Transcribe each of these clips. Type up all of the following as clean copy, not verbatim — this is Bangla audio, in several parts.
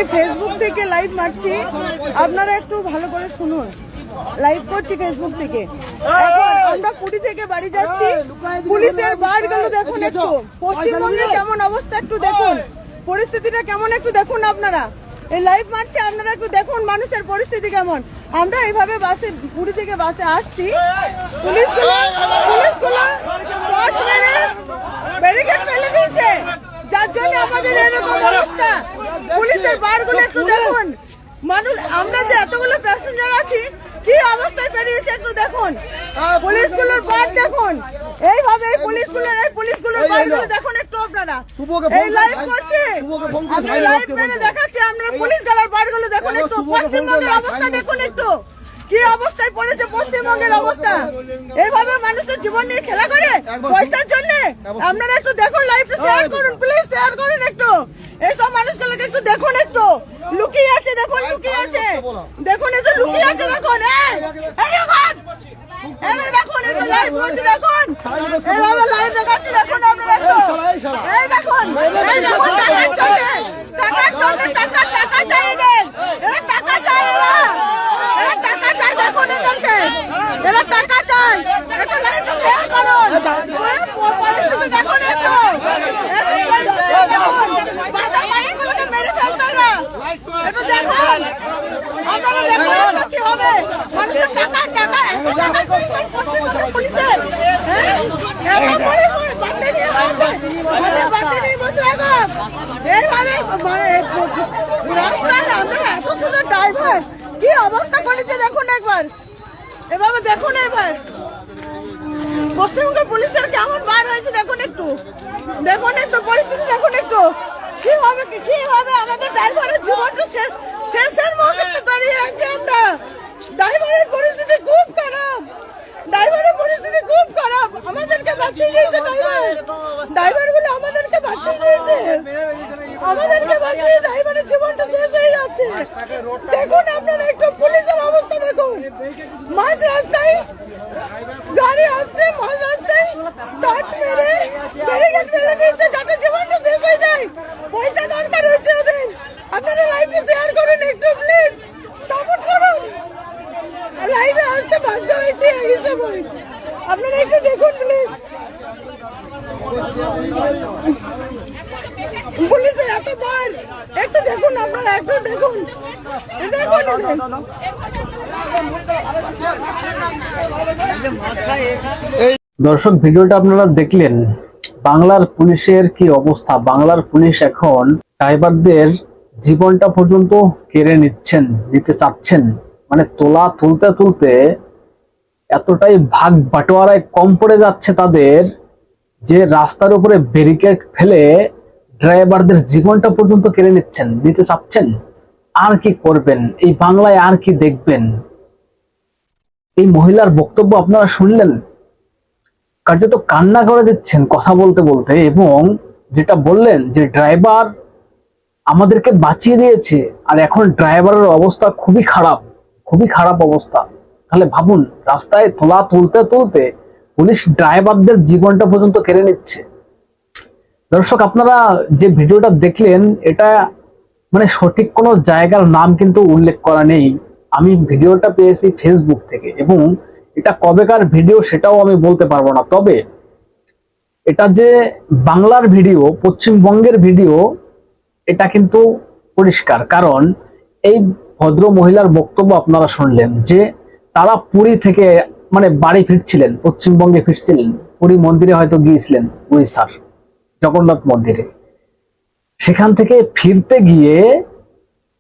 এই ফেসবুক থেকে লাইভ মারছি, আপনারা একটু ভালো করে শুনুন। লাইভ করছি ফেসবুক থেকে। এখন আমরা পুরী থেকে বাড়ি যাচ্ছি, পুলিশের বারগুলো দেখুন একটু, পশ্চিমবঙ্গের কেমন অবস্থা একটু দেখুন, পরিস্থিতিটা কেমন একটু দেখুন আপনারা। এই লাইভ মারছে, আপনারা একটু দেখুন মানুষের পরিস্থিতি কেমন। আমরা এইভাবে বাসে, পুরী থেকে বাসে আসছি, পুলিশগুলো ব্যারিকেড ফেলে দিয়েছে, যার জন্য আমাদের এরকম অবস্থা। পুলিশের বারগুলো একটু দেখুন, মানুষ আমরা যে এতগুলো প্যাসেঞ্জার আছি কি অবস্থায় পেরিয়েছে একটু দেখুন। পুলিশগুলোর বার দেখুন, এইভাবে পুলিশগুলোর বারগুলো দেখুন একটু আপনারা। এই লাইভ করছে, আমি লাইভ মেরে দেখাচ্ছি, আমরা পুলিশগুলোর বারগুলো দেখুন একটু। পশ্চিমবঙ্গের অবস্থা দেখুন একটু, কি অবস্থায় পড়েছে পশ্চিমবঙ্গের অবস্থা। এইভাবে মানুষের জীবন নিয়ে খেলা করে পয়সার জন্য। আপনারা একটু দেখুন, লাইভটা শেয়ার করুন, প্লিজ শেয়ার করুন একটু। এইসব মানুষগুলোকে একটু দেখুন, একটু লুকিয়ে আছে, দেখুন লুকিয়ে আছে, দেখুন একটু লুকিয়ে আছে, দেখুন দেখুন একটু লাইভ করছি, দেখুন এইভাবে লাইভ দেখাচ্ছি, দেখুন আপনারা একটু। এই দেখুন, এই দেখুন টাকার জন্য টাকা চাইছেন, টাকা চাই না, টাকা চাই, দেখুন এদেরকে, এরা টাকা চাই। একটু লাইভটা শেয়ার করুন, পরিস্থিতি দেখুন একটু, দেখুন বাসার মানুষগুলোকে মেরে ফেলবে না, একটু দেখুন আপনারা, দেখুন কি হবে। মানুষের টাকা পশ্চিমবঙ্গের পুলিশের রাস্তায় আমরা এত সুন্দর ড্রাইভার, কি অবস্থা করেছে দেখুন একবার, এভাবে দেখুন এবার পশ্চিমবঙ্গের পুলিশের কেমন বার হয়েছে দেখুন একটু, দেখুন একটু পরিস্থিতি দেখুন একটু, কি হবে আমাদের ড্রাইভারের জীবনটা শেষের মুখে দাঁড়িয়ে আছে আমরা। ড্রাইভারের পরিস্থিতি খুব খারাপ, ড্রাইভারের পরিস্থিতি খুব খারাপ, আমাদেরকে বাঁচিয়ে দিয়েছে ড্রাইভারগুলো, আমাদেরকে বাঁচিয়ে দিয়েছে, আমাদেরকে বাঁচিয়ে, ড্রাইভারের জীবনটা শেষ হয়ে যাচ্ছে। দেখুন আপনারা একটু পুলিশের অবস্থা দেখুন, মাঝ রাস্তায় গাড়ি আসছে, মাঝ রাস্তায় টাচ মেরে ব্যারিকেড ফেলে দিয়েছে যাতে জীবনটা শেষ হয়ে যায়। পয়সা দরকার হয়েছে ওদের। আপনারা লাইভে শেয়ার করুন একটু, প্লিজ সাপোর্ট করুন। লাইভে আসতে বাধ্য হয়েছে এই সময়, আপনারা একটু দেখুন প্লিজ। পুলিশের এত বার, একটু দেখুন আপনারা, একটু দেখুন, দর্শক, ভিডিওটা আপনারা দেখলেন, বাংলার পুলিশের কি অবস্থা। বাংলার পুলিশ এখন ড্রাইভারদের জীবনটা পর্যন্ত কেড়ে নিতে চাচ্ছেন। মানে তুলতে এতটাই ভাগ বাটোয়ারায় কম পড়ে যাচ্ছে তাদের, যে রাস্তার উপরে ব্যারিকেড ফেলে ড্রাইভারদের জীবনটা পর্যন্ত কেড়ে নিতে চাচ্ছেন। আর কি করবেন এই বাংলায়, আর কি দেখবেন। এই মহিলার বক্তব্য আপনারা শুনলেন, কার্যত কান্না করে দিচ্ছেন কথা বলতে বলতে, এবং যেটা বললেন যে ড্রাইভার আমাদেরকে বাঁচিয়ে দিয়েছে, আর এখন ড্রাইভারের অবস্থা খুবই খারাপ অবস্থা। তাহলে ভাবুন, রাস্তায় তুলতে পুলিশ ড্রাইভারদের জীবনটা পর্যন্ত কেড়ে নিচ্ছে। দর্শক, আপনারা যে ভিডিওটা দেখলেন, এটা মানে সঠিক কোনো জায়গার নাম কিন্তু উল্লেখ করা নেই। আমি ভিডিওটা পেয়েছি ফেসবুক থেকে, এবং এটা কবেকার ভিডিও সেটাও আমি বলতে পারবো না। তবে এটা যে বাংলার ভিডিও, পশ্চিমবঙ্গের ভিডিও, এটা কিন্তু পরিষ্কার। কারণ এই ভদ্র মহিলার বক্তব্য আপনারা শুনলেন যে তারা পুরী থেকে মানে বাড়ি ফিরছিলেন, পশ্চিমবঙ্গে ফিরছিলেন, পুরী মন্দিরে হয়তো গিয়েছিলেন, উড়িষ্যার জগন্নাথ মন্দিরে। সেখান থেকে ফিরতে গিয়ে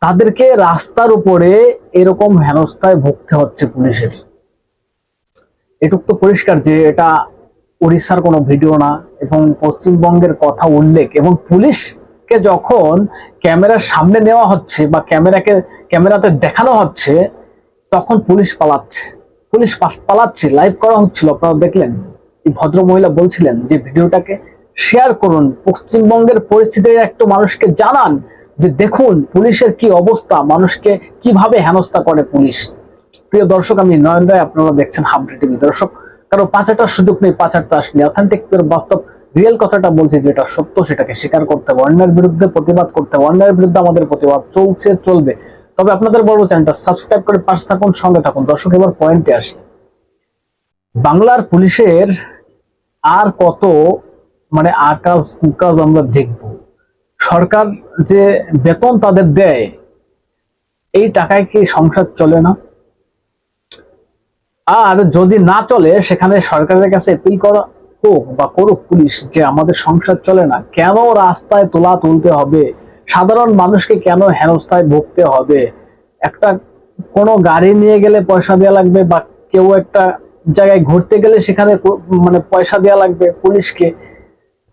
তাদেরকে রাস্তার উপরে এরকম হেনস্থায় ভুগতে হচ্ছে পুলিশের। এটুক তো পরিষ্কার যে এটা উড়িষ্যার কোনো ভিডিও না, এবং পশ্চিমবঙ্গের কথা উল্লেখ। এবং পুলিশকে যখন ক্যামেরার সামনে নেওয়া হচ্ছে বা ক্যামেরাতে দেখানো হচ্ছে, তখন পুলিশ পালাচ্ছে। লাইভ করা হচ্ছিল, আপনারা দেখলেন। এই ভদ্র মহিলা বলছিলেন যে ভিডিওটাকে শেয়ার করুন, পশ্চিমবঙ্গের পরিস্থিতি একটু মানুষকে জানান, যে দেখুন পুলিশের কি অবস্থা, মানুষকে কিভাবে হেনস্থা করে পুলিশ। প্রিয় দর্শক, আমি নয়ন রায়, আপনারা দেখছেন হাবড়ি টিভি। দর্শক, কারো পাচারটার সুযোগ নেই, পাচারটা আসলে অথেন্টিক বাস্তব রিয়েল কথাটা বলছি, যেটা সত্য সেটাকে স্বীকার করতে হবে, অন্যের বিরুদ্ধে প্রতিবাদ করতে হবে। অন্যের বিরুদ্ধে আমাদের প্রতিবাদ চলছে, চলবে। তবে আপনাদের বলবো চ্যানেলটা সাবস্ক্রাইব করে পাশে থাকুন, সঙ্গে থাকুন। দর্শক, এবার পয়েন্টে আসি। বাংলার পুলিশের আর কত আকাজ কুকাজ আমরা দেখব। সরকার যে বেতন তাদের দেয়, এই টাকায় কি সংসার চলে না? আর যদি না চলে, সেখানে সরকারের কাছে অ্যাপিল করা হোক বা করুক পুলিশ যে আমাদের সংসার চলে না, কেন রাস্তায় তোলা তুলতে হবে, সাধারণ মানুষকে কেন হেনস্থায় ভুগতে হবে। একটা কোনো গাড়ি নিয়ে গেলে পয়সা দেওয়া লাগবে, বা কেউ একটা জায়গায় ঘুরতে গেলে সেখানে পয়সা দেওয়া লাগবে পুলিশকে।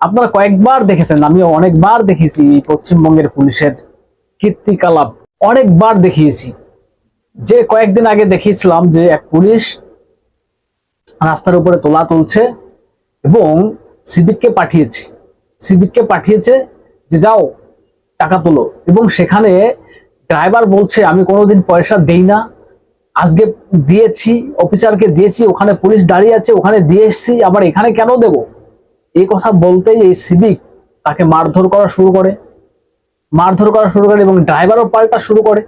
আপনারা কয়েকবার দেখেছেন, আমি অনেকবার দেখেছি এই পশ্চিমবঙ্গের পুলিশের কীর্তিকলাপ, অনেকবার দেখিয়েছি। যে কয়েকদিন আগে দেখিয়েছিলাম যে এক পুলিশ রাস্তার উপরে তোলা তুলছে এবং সিভিককে পাঠিয়েছে যে যাও টাকা তোলো, এবং সেখানে ড্রাইভার বলছে আমি কোনোদিন পয়সা দেই না, আজকে দিয়েছি, অফিসারকে দিয়েছি, ওখানে পুলিশ দাঁড়িয়ে আছে, ওখানে দিয়ে এসছি, আবার এখানে কেন দেব? এই কথা বলতেই এই সিভিক তাকে মারধর করা শুরু করে এবং ড্রাইভারও পাল্টা শুরু করে।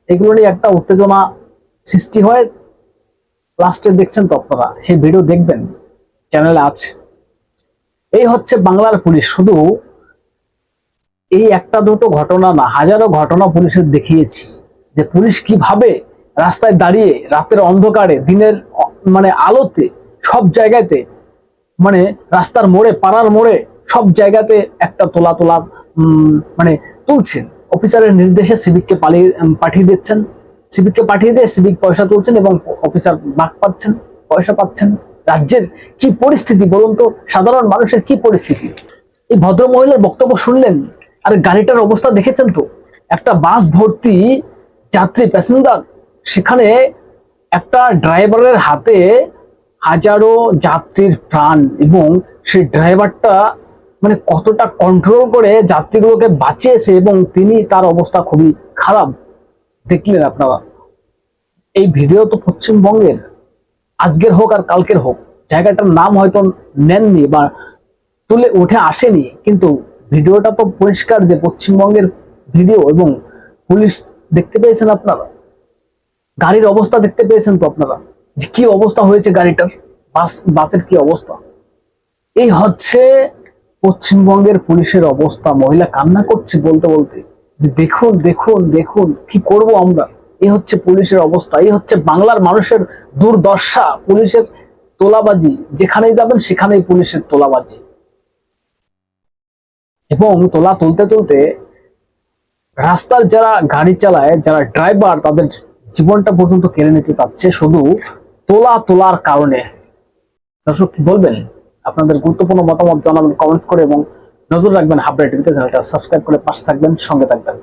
এগুলো নিয়ে একটা উত্তেজনা সৃষ্টি হয়। লাস্টে দেখছেন তো আপনারা, সেই ভিডিও দেখবেন, চ্যানেলে আছে। এই হচ্ছে বাংলার পুলিশ। শুধু এই একটা দুটো ঘটনা না, হাজারো ঘটনা পুলিশের দেখিয়েছি যে পুলিশ কিভাবে রাস্তায় দাঁড়িয়ে রাতের অন্ধকারে, দিনের আলোতে, সব জায়গাতে, রাস্তার মোড়ে, পাড়ার মোড়ে, সব জায়গাতে একটা তোলা তুলছেন। অফিসারের নির্দেশে সিভিককে পাঠিয়ে দিচ্ছেন, সিভিককে পাঠিয়ে দিয়ে সিভিক পয়সা তুলছেন এবং অফিসার বাক পাচ্ছেন, পয়সা পাচ্ছেন। রাজ্যের কি পরিস্থিতি বলুন তো, সাধারণ মানুষের কি পরিস্থিতি? এই ভদ্র মহিলার বক্তব্য শুনলেন, আর গাড়িটার অবস্থা দেখেছেন তো? একটা বাস ভর্তি যাত্রী, প্যাসেঞ্জার, সেখানে একটা ড্রাইভারের হাতে হাজারো যাত্রীর প্রাণ, এবং সেই ড্রাইভারটা কতটা কন্ট্রোল করে যাত্রীগুলোকে বাঁচিয়েছে, এবং তার অবস্থা খুবই খারাপ। দেখলেন আপনারা। এই ভিডিও তো পশ্চিমবঙ্গের, আজকের হোক আর কালকের হোক, জায়গাটার নাম হয়তো নেননি বা তুলে উঠে আসেনি, কিন্তু ভিডিওটা তো পরিষ্কার যে পশ্চিমবঙ্গের ভিডিও, এবং পুলিশ দেখতে পেয়েছেন আপনারা, গাড়ির অবস্থা দেখতে পেয়েছেন তো আপনারা, যে কি অবস্থা হয়েছে গাড়িটার, বাসের কি অবস্থা। এই হচ্ছে পশ্চিমবঙ্গের পুলিশের অবস্থা। মহিলা কান্না করছে বলতে বলতে, যে দেখুন দেখুন দেখুন কি করব আমরা। এই হচ্ছে পুলিশের অবস্থা, এই হচ্ছে বাংলার মানুষের দুর্দশা। পুলিশের তোলাবাজি, যেখানেই যাবেন সেখানেই পুলিশের তোলাবাজি, এবং তোলা তুলতে তুলতে রাস্তার যারা গাড়ি চালায়, যারা ড্রাইভার, তাদের জীবনটা পর্যন্ত কেড়ে নিতে চাচ্ছে শুধু তোলার কারণে। দর্শক, কি বলবেন? আপনাদের গুরুত্বপূর্ণ মতামত জানাবেন কমেন্টস করে, এবং নজর রাখবেন হাবড়া টিভিতে। চ্যানেলটা সাবস্ক্রাইব করে পাশে থাকবেন, সঙ্গে থাকবেন।